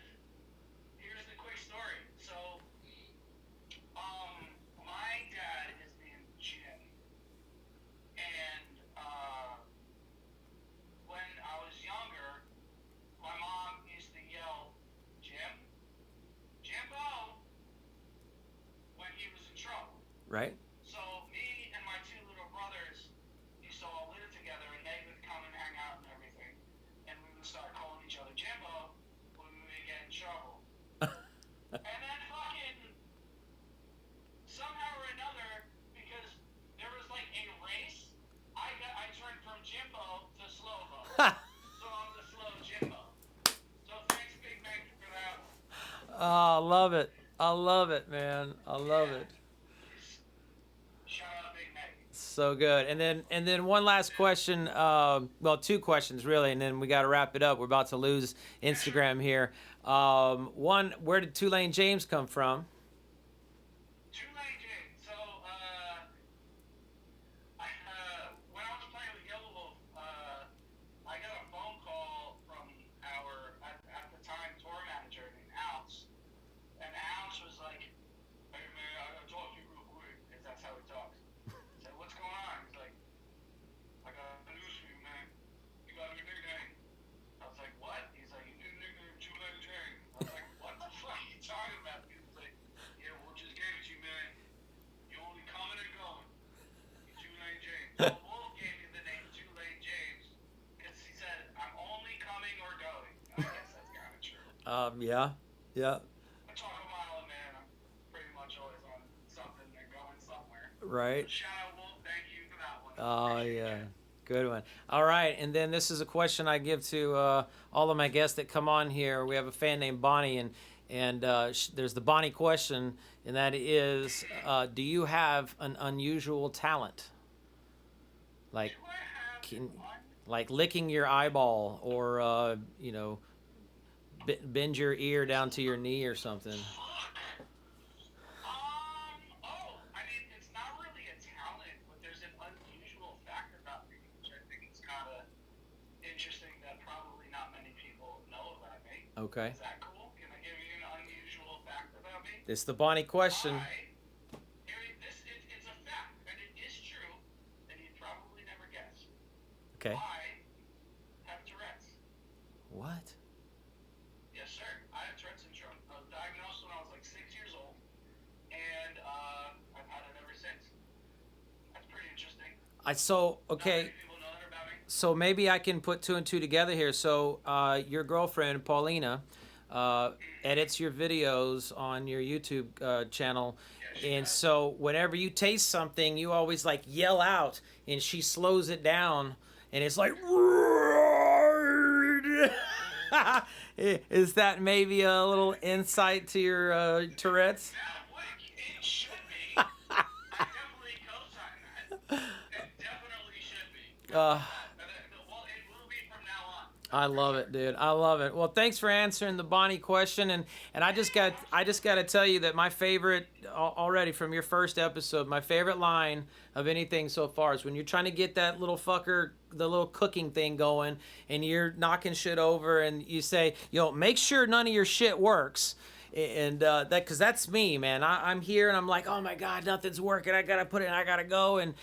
here's the quick story. So, my dad is named Jim, and when I was younger, my mom used to yell, Jimbo, when he was in trouble. Right. So me and my 2 little brothers used to all live together, and they would come and hang out and everything, and we would start calling each other Jimbo when we would get in trouble. And then fucking somehow or another, because there was like a race, I turned from Jimbo to Slobo. So I'm the slow Jimbo. So thanks Big Mac for that one. Oh, I love it. I love it, man. I love it. Shout out Big Mac. So good. And then one last question. Well, 2 questions really, and then we got to wrap it up. We're about to lose Instagram here. One, where did Tulane James come from? Tulane James. So, when I was playing with Yellow Wolf, I got a phone call from our, at the time, tour manager named Ounce. And Ounce was like, hey man, I gotta talk to you real quick, because that's how he talks. I said, what's going on? He's like, I got news for you, man. You got a new nickname. I was like, what? He's like, your new nickname, Tulane James. I was like, what the fuck are you talking about? He was like, yeah, we'll just give it to you, man. You only coming and going. You Tulane James. So Wolf gave me the name Tulane James because he said, I'm only coming or going. And I guess that's kind of true. Yeah. Yeah. I talk a mile a man. I'm pretty much always on something and going somewhere. Right. Shout out Wolf. Thank you for that one. Oh, Appreciate yeah. it. Good one. All right. And then this is a question I give to all of my guests that come on here. We have a fan named Bonnie, and there's the Bonnie question, and that is, do you have an unusual talent? Like, Do I have can, one? like licking your eyeball, or bend your ear down to your knee or something. I mean, it's not really a talent, but there's an unusual fact about me, which I think is kind of interesting that probably not many people know about me. Okay. Is that cool? Can I give you an unusual fact about me? It's the Bonnie question. It's a fact, and it is true, and you'd probably never guess. Okay. I have Tourette's. What? Yes, sir. I have Tourette syndrome. I was diagnosed when I was like 6 years old, and I've had it ever since. That's pretty interesting. Okay. Not many people know that about me. So maybe I can put 2 and 2 together here. So your girlfriend Paulina edits your videos on your YouTube channel, and so whenever you taste something, you always like yell out, and she slows it down, and it's like. Is that maybe a little insight to your Tourette's? It should be. I definitely co-sign that. It definitely should be. Well, it will be from now on. I love it, dude. I love it. Well, thanks for answering the Bonnie question, and I just got to tell you that my favorite already from your first episode, my favorite line of anything so far is when you're trying to get that little fucker, the little cooking thing going, and you're knocking shit over, and you say, make sure none of your shit works. And because that's me, man. I'm here and I'm like, oh my God, nothing's working. I gotta put it in, I gotta go. And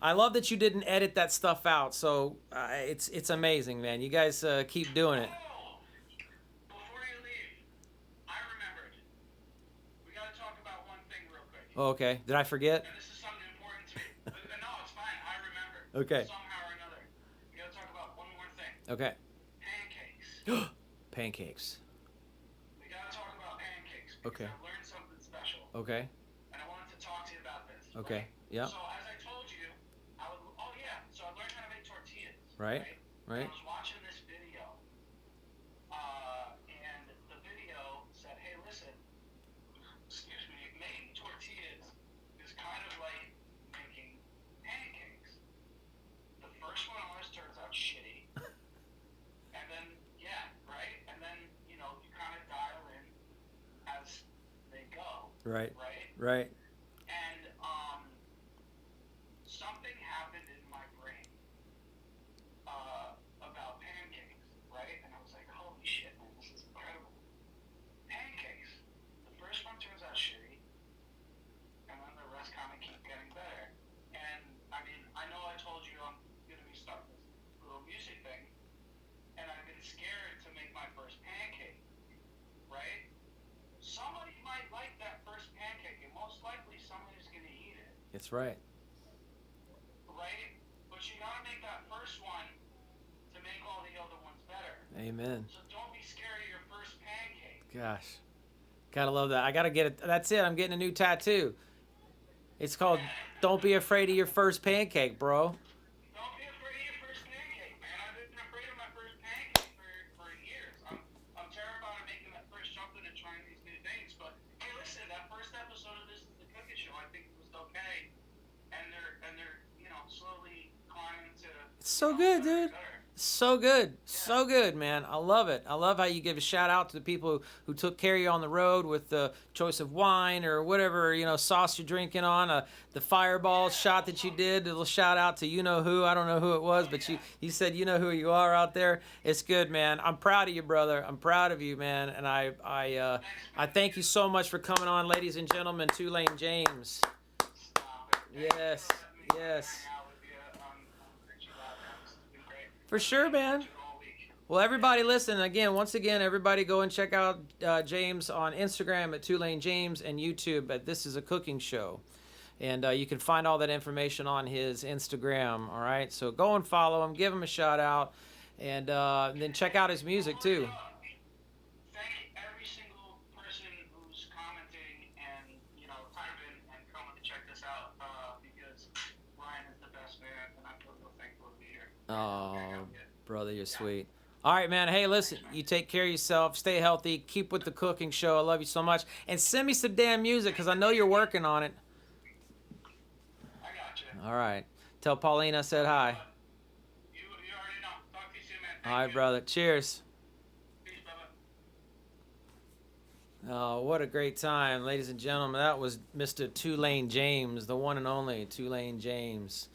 I love that you didn't edit that stuff out. So it's amazing, man. You guys keep doing it. Oh, before you leave, I remembered. Oh, okay. Did I forget? And this is something important to you. No, it's fine. I remember. Okay. Somehow or another. We gotta talk about one more thing. Okay. Pancakes. Pancakes. We gotta talk about pancakes because Okay. I've learned something special. Okay. And I wanted to talk to you about this. Okay. Right? Yeah. So as I told you, oh yeah, so I learned how to make tortillas. Right. And Right. I was watching this video, and the video said, "Hey, listen, excuse me, making tortillas is kind of like making pancakes. The first one always turns out shitty, and then yeah, right, and then you kind of dial in as they go, Right. right?" Right. And something happened in my brain about pancakes, right? And I was like, holy shit, man, this is incredible. Pancakes. The first one turns out shitty, and then the rest kind of keep getting better. And I mean, I know I told you I'm gonna be starting this little music thing, and I've been scared to make my first pancake, right? Somebody might like that first pancake, and most likely somebody's gonna eat it. It's right. Right? But you gotta make that first one to make all the other ones better. Amen. So don't be scared of your first pancake. Gosh. Gotta love that. I gotta get it. That's it. I'm getting a new tattoo. It's called "Don't Be Afraid of Your First Pancake," bro. Don't be afraid of your first pancake, man. I've been afraid of my first pancake for years. I'm terrified of making that first something and trying these new things. But hey, listen, that first episode of This Is the Cooking Show, I think it was okay. And they're slowly climbing to. It's so better good, and dude. better. So good. So good, man. I love it. I love how you give a shout out to the people who took care of you on the road with the choice of wine or whatever, sauce you're drinking on. The fireball shot that you did. A little shout out to you know who. I don't know who it was, but you said you know who you are out there. It's good, man. I'm proud of you, brother. I'm proud of you, man. And I thank you so much for coming on, ladies and gentlemen. Tulane James. Stop it. Yes. Yes. Hang out with you on Richie Loud. This has been great. For sure, man. All week. Well, everybody listen, once again, everybody go and check out James on Instagram at Tulane James and YouTube at This Is a Cooking Show. And you can find all that information on his Instagram, all right? So go and follow him, give him a shout out, and then check out his music too. Thank every single person who's commenting and, typing and coming to check this out because Ryan is the best man, and I'm so thankful to be here. Oh, brother, you're sweet. All right, man. Hey, listen, you take care of yourself. Stay healthy. Keep with the cooking show. I love you so much. And send me some damn music because I know you're working on it. I got you. All right. Tell Pauline I said hi. You already know. Talk to you soon, man. All right, brother. Cheers. Peace, brother. Oh, what a great time, ladies and gentlemen. That was Mr. Tulane James, the one and only Tulane James.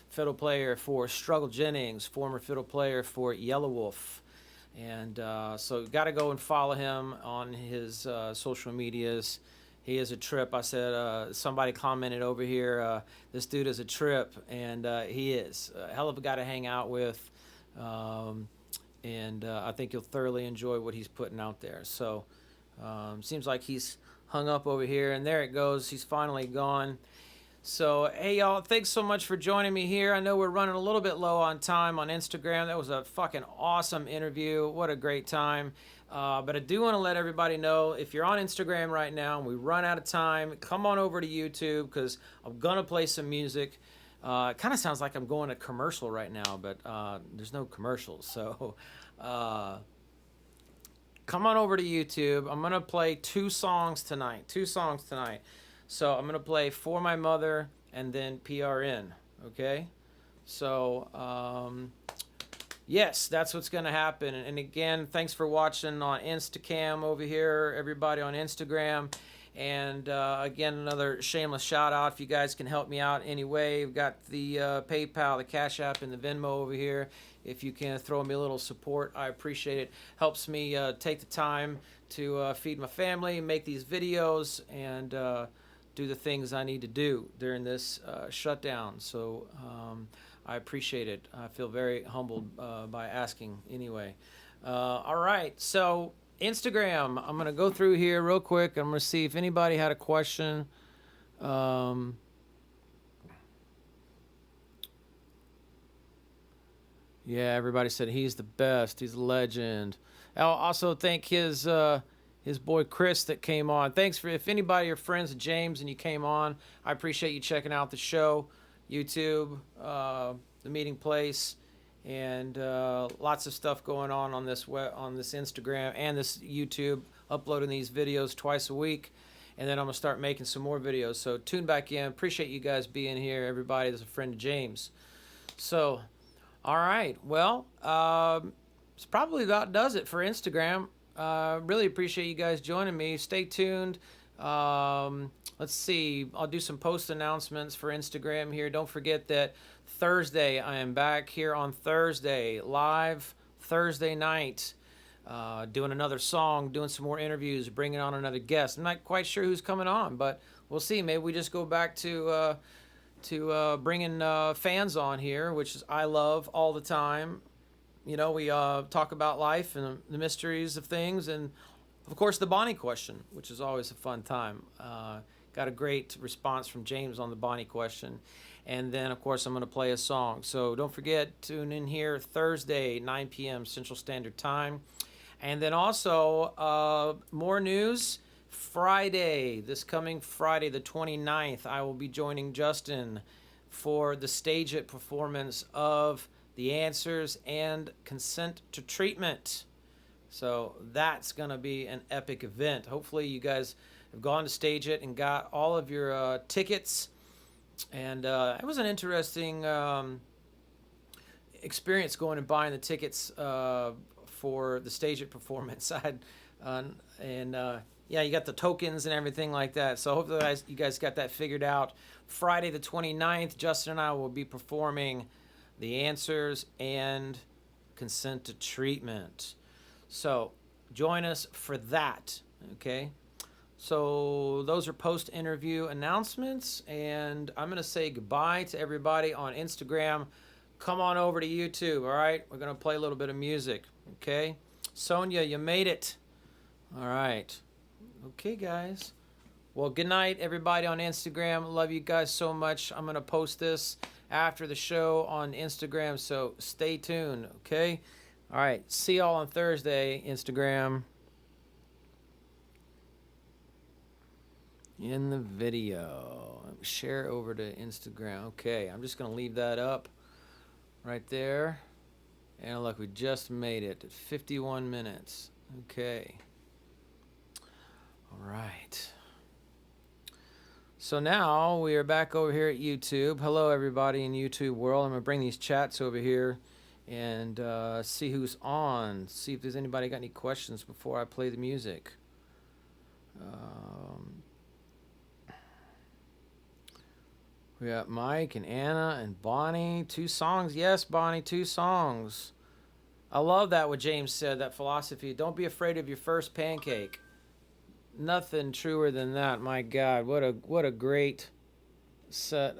Fiddle player for Struggle Jennings, former fiddle player for Yellow Wolf. And so got to go and follow him on his social medias. He is a trip. I said, somebody commented over here, this dude is a trip, and he is. A hell of a guy to hang out with. And I think you'll thoroughly enjoy what he's putting out there. So seems like he's hung up over here, and there it goes. He's finally gone. So, hey, y'all, thanks so much for joining me here. I know we're running a little bit low on time on Instagram. That was a fucking awesome interview. What a great time. But I do want to let everybody know, if you're on Instagram right now and we run out of time, come on over to YouTube because I'm going to play some music. It kind of sounds like I'm going to commercial right now, but there's no commercials. So come on over to YouTube. I'm going to play two songs tonight. So I'm going to play For My Mother and then PRN, okay? So, yes, that's what's going to happen. And again, thanks for watching on Instacam over here, everybody on Instagram. And again, another shameless shout out if you guys can help me out anyway. We've got the PayPal, the Cash App, and the Venmo over here. If you can throw me a little support, I appreciate it. Helps me take the time to feed my family, make these videos, and do the things I need to do during this shutdown. So I appreciate it. I feel very humbled by asking anyway. All right, so Instagram. I'm going to go through here real quick. I'm going to see if anybody had a question. Um, yeah, everybody said he's the best. He's a legend. I'll also thank his boy Chris that came on. Thanks for if anybody are friends of James and you came on. I appreciate you checking out the show, YouTube, the meeting place, and lots of stuff going on on this Instagram and this YouTube. Uploading these videos twice a week, and then I'm gonna start making some more videos. So tune back in. Appreciate you guys being here. Everybody that's a friend of James. So, all right. Well, it's probably about does it for Instagram. Really appreciate you guys joining me. Stay tuned. Let's see. I'll do some post announcements for Instagram here. Don't forget that Thursday, I am back here on Thursday, live Thursday night, doing another song, doing some more interviews, bringing on another guest. I'm not quite sure who's coming on, but we'll see. Maybe we just go back to bringing fans on here, which is I love all the time. You know, we talk about life and the mysteries of things, and of course the Bonnie question, which is always a fun time. Got a great response from James on the Bonnie question, and then of course I'm going to play a song. So don't forget, tune in here Thursday, 9 p.m. Central Standard Time, and then also more news. Friday, this coming Friday, the 29th, I will be joining Justin for the Stage It performance of The Answers and Consent to Treatment. So that's going to be an epic event. Hopefully you guys have gone to Stage It and got all of your tickets. And it was an interesting experience going and buying the tickets for the Stage It performance. I had, yeah, you got the tokens and everything like that. So hopefully you guys got that figured out. Friday the 29th, Justin and I will be performing The Answers and Consent to Treatment. So join us for that, okay? So those are post-interview announcements, and I'm going to say goodbye to everybody on Instagram. Come on over to YouTube, all right? We're going to play a little bit of music, okay? Sonia, you made it. All right. Okay, guys. Well, good night, everybody on Instagram. Love you guys so much. I'm going to post this after the show on Instagram, so stay tuned, okay? All right. See y'all on Thursday, Instagram. In the video. Share over to Instagram. Okay, I'm just going to leave that up right there. And look, we just made it at 51 minutes. Okay. All right. So now we are back over here at YouTube. Hello, everybody in YouTube world. I'm going to bring these chats over here and see who's on. See if there's anybody got any questions before I play the music. We got Mike and Anna and Bonnie. 2 songs. Yes, Bonnie, 2 songs. I love that what James said, that philosophy. Don't be afraid of your first pancake. Nothing truer than that. My God, what a great set.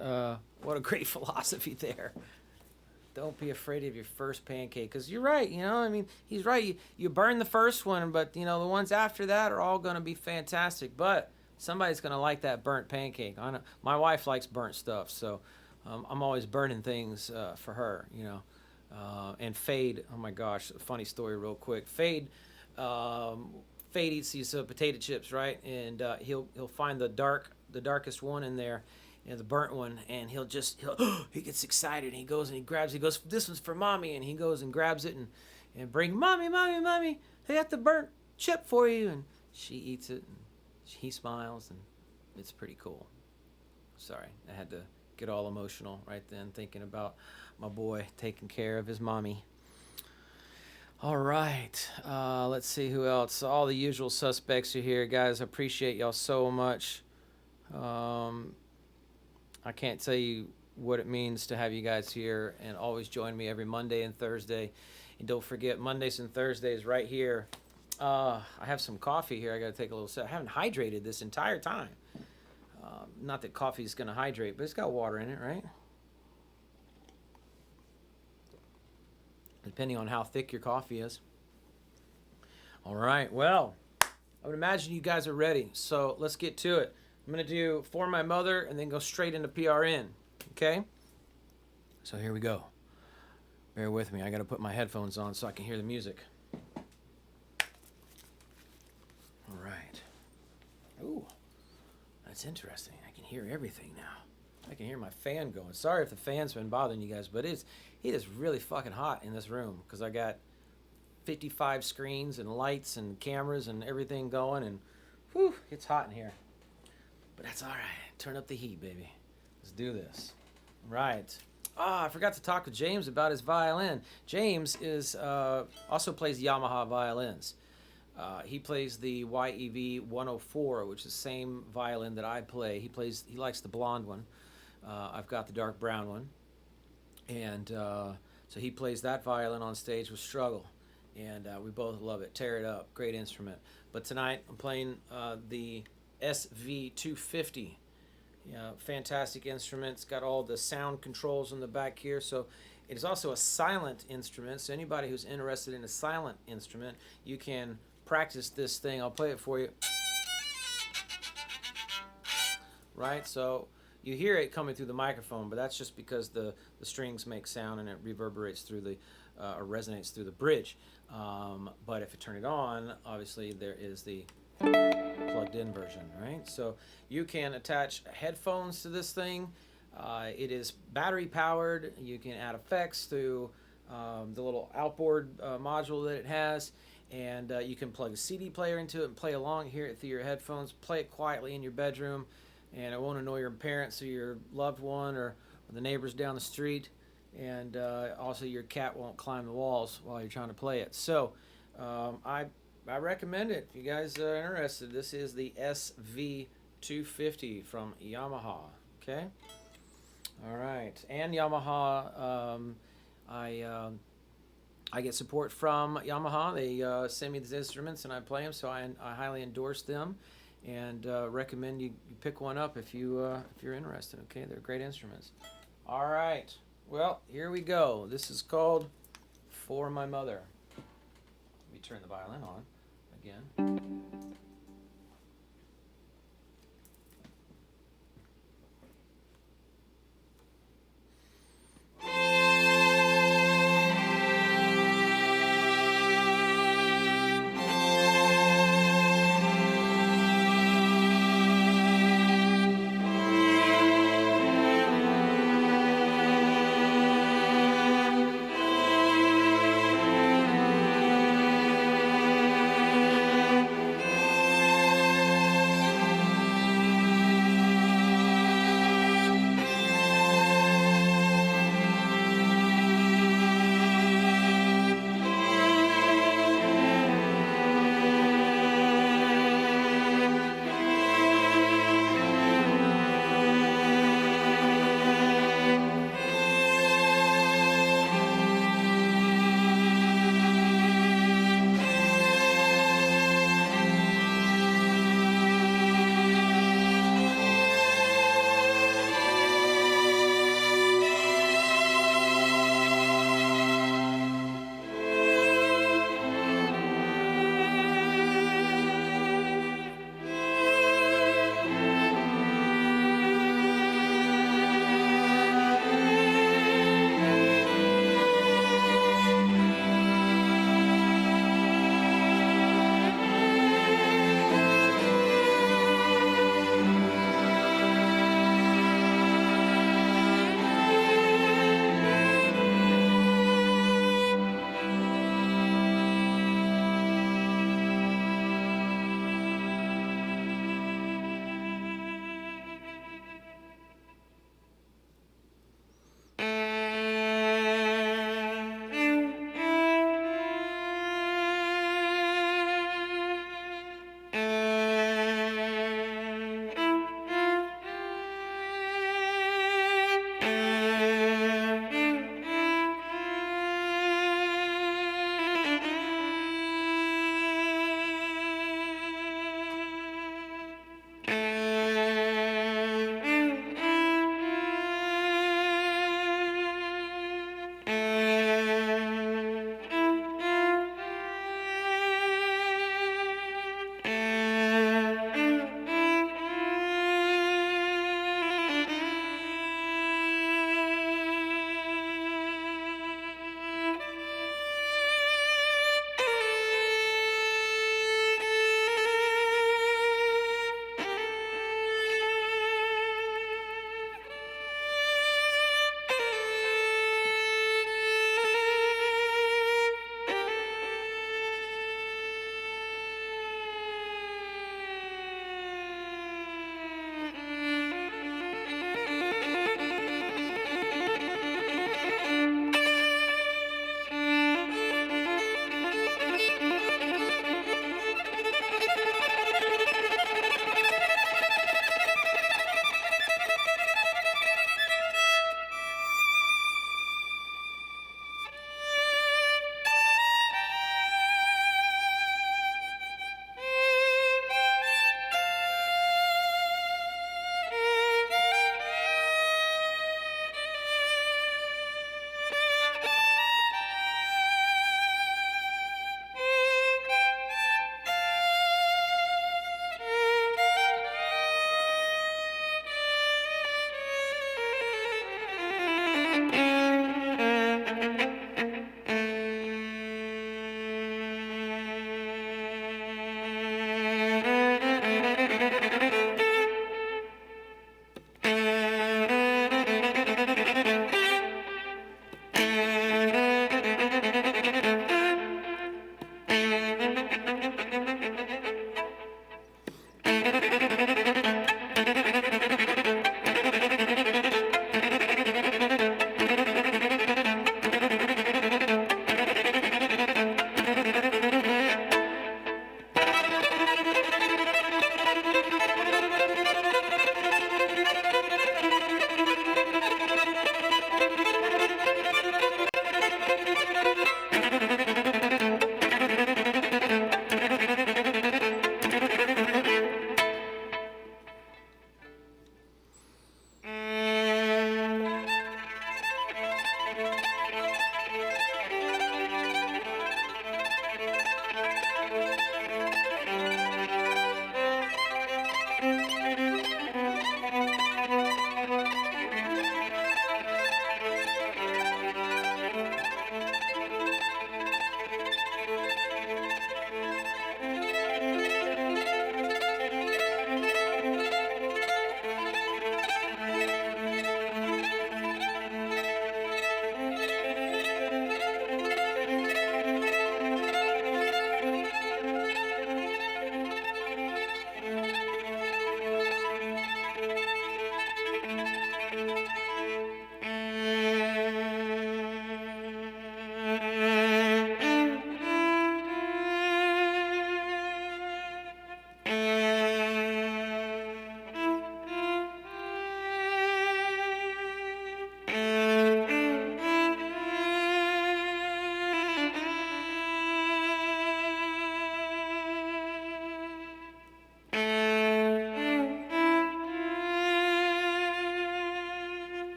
What a great philosophy there. Don't be afraid of your first pancake, because you're right. You know, I mean, he's right. You burn the first one, but you know the ones after that are all going to be fantastic. But somebody's going to like that burnt pancake. I know my wife likes burnt stuff, so I'm always burning things for her. You know, and Fade. Oh my gosh, funny story, real quick. Fade. Fade eats these potato chips, right? And he'll find the darkest one in there, you know, the burnt one, and he gets excited and he goes, this one's for mommy, and he goes and grabs it and bring mommy, I got the burnt chip for you, and she eats it and he smiles, and it's pretty cool. Sorry, I had to get all emotional right then thinking about my boy taking care of his mommy. All right, let's see who else. All the usual suspects are here, guys. I appreciate y'all so much. I can't tell you what it means to have you guys here and always join me every Monday and Thursday. And don't forget, Mondays and Thursdays right here. I have some coffee here. I got to take a little sip. I haven't hydrated this entire time. Not that coffee is going to hydrate, but it's got water in it, right? Depending on how thick your coffee is. All right, well, I would imagine you guys are ready, so let's get to it. I'm going to do For My Mother and then go straight into PRN. Okay? So here we go. Bear with me. I got to put my headphones on so I can hear the music. All right. Ooh, that's interesting. I can hear everything now. I can hear my fan going. Sorry if the fan's been bothering you guys, but it is really fucking hot in this room because I got 55 screens and lights and cameras and everything going, and whew, it's hot in here. But that's all right. Turn up the heat, baby. Let's do this. Right. I forgot to talk to James about his violin. James is also plays Yamaha violins. He plays the YEV 104, which is the same violin that I play. He likes the blonde one. I've got the dark brown one. And so he plays that violin on stage with Struggle. And we both love it. Tear it up. Great instrument. But tonight I'm playing the SV250. Yeah, fantastic instrument. It's got all the sound controls on the back here. So it is also a silent instrument. So anybody who's interested in a silent instrument, you can practice this thing. I'll play it for you. Right? So you hear it coming through the microphone, but that's just because the strings make sound and it reverberates through the or resonates through the bridge. But if you turn it on, obviously there is the plugged in version, right? So you can attach headphones to this thing. It is battery powered. You can add effects through the little outboard module that it has, and you can plug a CD player into it and play along, hear it through your headphones, play it quietly in your bedroom, and it won't annoy your parents or your loved one or the neighbors down the street, and also your cat won't climb the walls while you're trying to play it. So I recommend it if you guys are interested. This is the SV250 from Yamaha. Okay? All right. And Yamaha, I get support from Yamaha. They send me these instruments and I play them, so I highly endorse them and recommend you pick one up if you're interested. Okay? They're great instruments. All right. Well, here we go. This is called For My Mother. Let me turn the violin on again.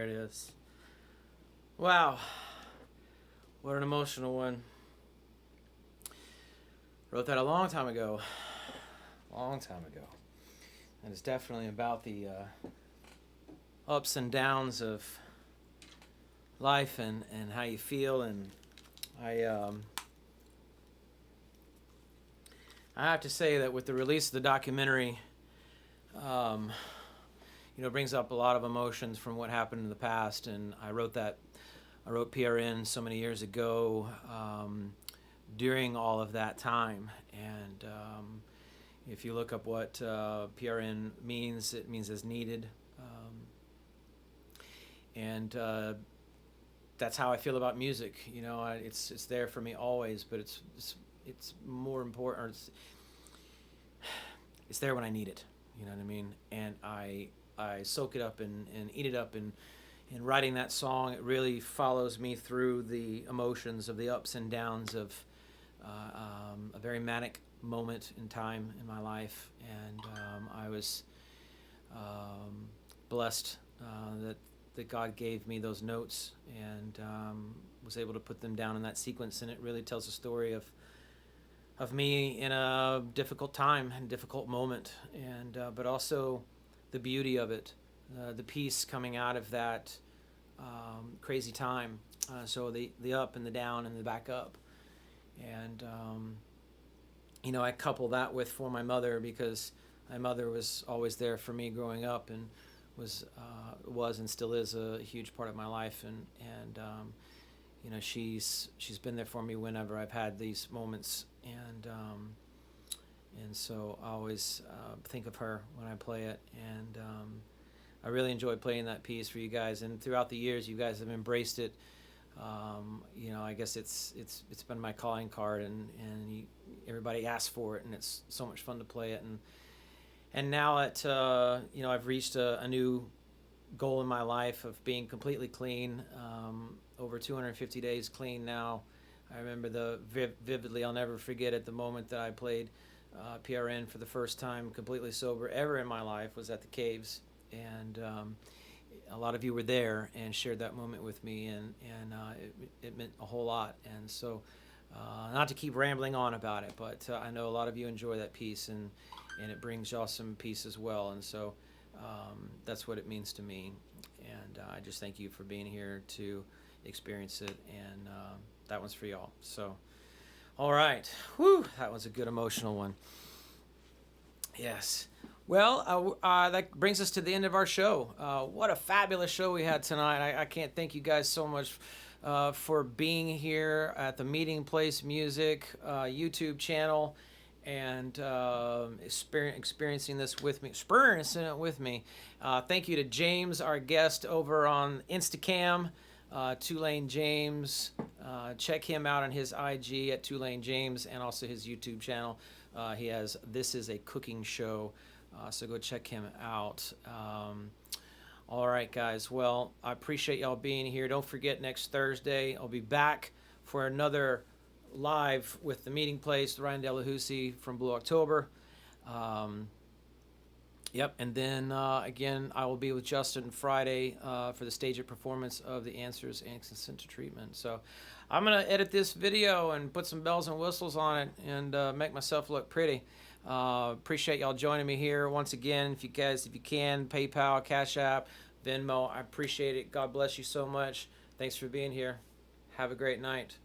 it is. Wow. What an emotional one. Wrote that a long time ago. Long time ago. And it's definitely about the ups and downs of life and how you feel. And I have to say that with the release of the documentary, brings up a lot of emotions from what happened in the past. And I wrote PRN so many years ago during all of that time. And if you look up what PRN means, it means as needed. And that's how I feel about music. It's there for me always, but it's more important, or it's there when I need it. You know what I mean? And I soak it up and eat it up. And in writing that song, it really follows me through the emotions of the ups and downs of a very manic moment in time in my life. And I was blessed that God gave me those notes and was able to put them down in that sequence. And it really tells a story of me in a difficult time and difficult moment, and but also the beauty of it, the peace coming out of that crazy time. So the up and the down and the back up, and I couple that with For My Mother, because my mother was always there for me growing up and was and still is a huge part of my life, and she's been there for me whenever I've had these moments, and so I always think of her when I play it, and I really enjoy playing that piece for you guys. And throughout the years, you guys have embraced it. I guess it's been my calling card, and everybody asks for it, and it's so much fun to play it. And now I've reached a new goal in my life of being completely clean, over 250 days clean now. I remember vividly, I'll never forget it, the moment that I played PRN for the first time completely sober ever in my life was at the Caves. And a lot of you were there and shared that moment with me, and it meant a whole lot. And so, not to keep rambling on about it, but I know a lot of you enjoy that piece, and it brings y'all some peace as well. And so that's what it means to me. And I just thank you for being here to experience it. And that one's for y'all. So, all right. Whew, that was a good emotional one. Yes. Well, that brings us to the end of our show. What a fabulous show we had tonight. I can't thank you guys so much for being here at the Meeting Place Music YouTube channel and experiencing it with me. Thank you to James, our guest over on Instacam, Tulane James. Check him out on his IG at Tulane James, and also his YouTube channel. He has This Is a Cooking Show. So go check him out. All right, guys. Well, I appreciate y'all being here. Don't forget, next Thursday, I'll be back for another live with the Meeting Place, Ryan Delahousie from Blue October. Yep. And then, again, I will be with Justin Friday for the stage performance of The Answers and Consent to Treatment. So I'm going to edit this video and put some bells and whistles on it and make myself look pretty. Appreciate y'all joining me here once again. If you can, PayPal, Cash App, Venmo, I appreciate it. God bless you so much. Thanks for being here. Have a great night.